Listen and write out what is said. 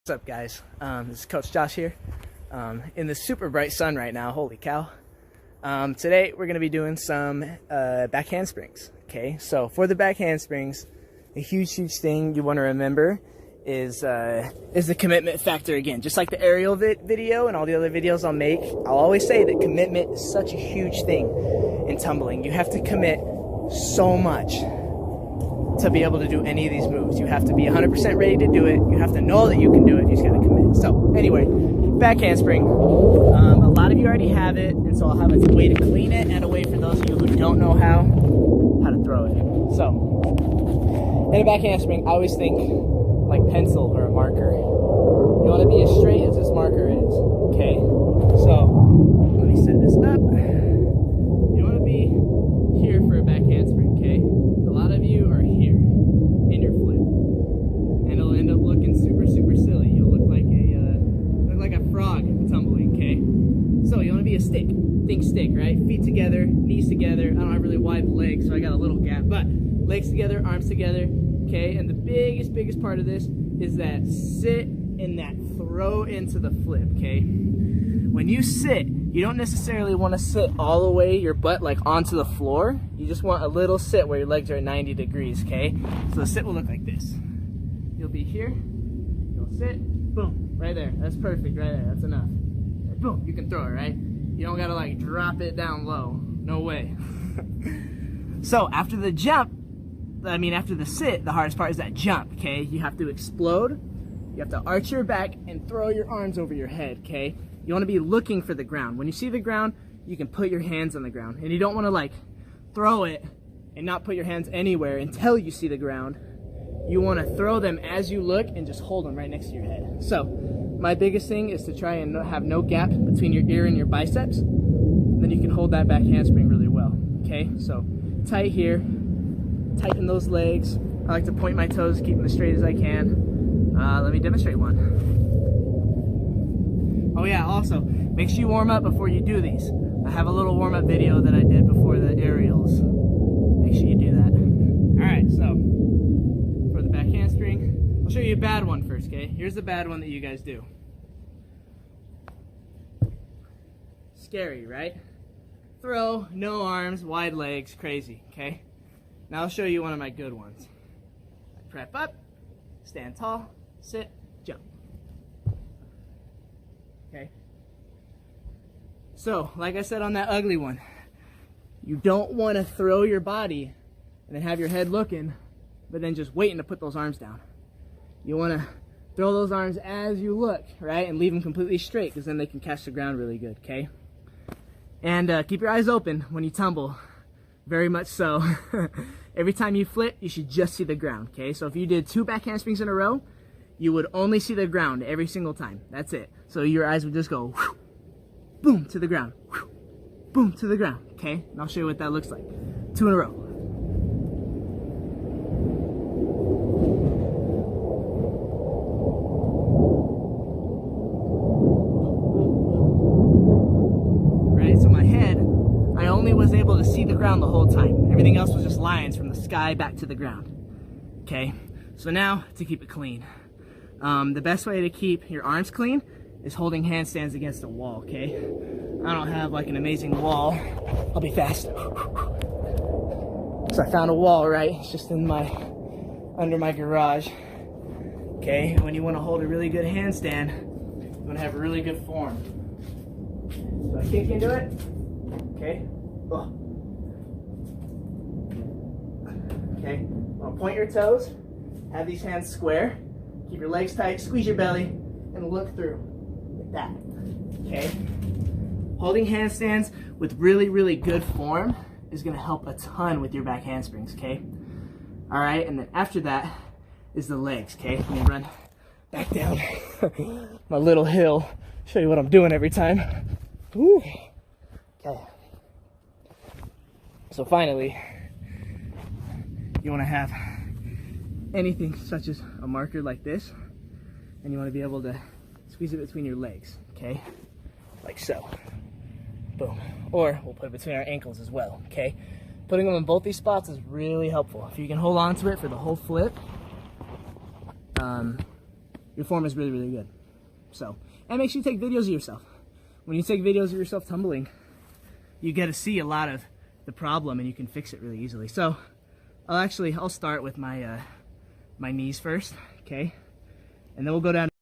What's up, guys? This is Coach Josh here in the super bright sun right now. Holy cow. Today we're going to be doing some back handsprings. Okay, so for the back handsprings, a huge thing you want to remember is the commitment factor again. Just like the aerial video and all the other videos I'll make, I'll always say that commitment is such a huge thing in tumbling. You have to commit so much to be able to do any of these moves. You have to be 100% ready to do it. You have to know that you can do it. You just gotta commit. So anyway, back handspring. A lot of you already have it, and so I'll have a way to clean it and a way for those of you who don't know how to throw it. So in a back handspring, I always think like pencil or a marker. You want to be as straight as this marker is. Okay. So let me set this up. You want to be here for a back handspring. Okay. A lot of you are here in your flip, and it'll end up looking super silly. You'll look like a frog tumbling. Okay, so you want to be a stick. Think stick, right? Feet together, knees together. I don't have really wide legs, so I got a little gap, but legs together, arms together. Okay, and the biggest part of this is that sit and that throw into the flip. Okay, when you sit, you don't necessarily want to sit all the way your butt like onto the floor. You just want a little sit where your legs are at 90 degrees, okay? So the sit will look like this. You'll be here, you'll sit, boom, right there. That's perfect right there, that's enough. Boom, you can throw it, right? You don't gotta like drop it down low, no way. So after the after the sit, the hardest part is that jump, okay? You have to explode, you have to arch your back and throw your arms over your head, okay? You want to be looking for the ground. When you see the ground, you can put your hands on the ground. And you don't want to like throw it and not put your hands anywhere until you see the ground. You want to throw them as you look and just hold them right next to your head. So my biggest thing is to try and have no gap between your ear and your biceps. Then you can hold that back handspring really well. Okay, so tight here, tighten those legs. I like to point my toes, keep them as straight as I can. Let me demonstrate one. Oh yeah, also, make sure you warm up before you do these. I have a little warm-up video that I did before the aerials. Make sure you do that. Alright, so, for the back handspring, I'll show you a bad one first, okay? Here's the bad one that you guys do. Scary, right? Throw, no arms, wide legs, crazy, okay? Now I'll show you one of my good ones. I prep up, stand tall, sit, jump. Okay. So, like I said on that ugly one, you don't want to throw your body and then have your head looking, but then just waiting to put those arms down. You want to throw those arms as you look, right? And leave them completely straight, because then they can catch the ground really good, okay? And keep your eyes open when you tumble, very much so. Every time you flip, you should just see the ground, okay? So if you did 2 back handsprings in a row, you would only see the ground every single time. That's it. So your eyes would just go whoosh, boom to the ground, whoosh, boom to the ground. Okay, and I'll show you what that looks like. 2 in a row. Right, so my head, I only was able to see the ground the whole time. Everything else was just lines from the sky back to the ground. Okay, so now to keep it clean. The best way to keep your arms clean is holding handstands against the wall, okay? I don't have like an amazing wall. I'll be fast. So I found a wall, right? It's just under my garage. Okay, when you want to hold a really good handstand, you want to have a really good form. So I kick into it, okay? Oh. Okay, you want to point your toes, have these hands square. Keep your legs tight, squeeze your belly, and look through like that, okay? Holding handstands with really good form is gonna help a ton with your back handsprings, okay? All right, and then after that is the legs, okay? Let me run back down my little hill, show you what I'm doing every time. Woo. Okay. So finally, you wanna have anything such as a marker like this, and you want to be able to squeeze it between your legs, okay? Like so. Boom. Or we'll put it between our ankles as well, okay? Putting them in both these spots is really helpful. If you can hold on to it for the whole flip, your form is really, really good. So, and make sure you take videos of yourself. When you take videos of yourself tumbling, you get to see a lot of the problem and you can fix it really easily. So, I'll start with my my knees first, okay? And then we'll go down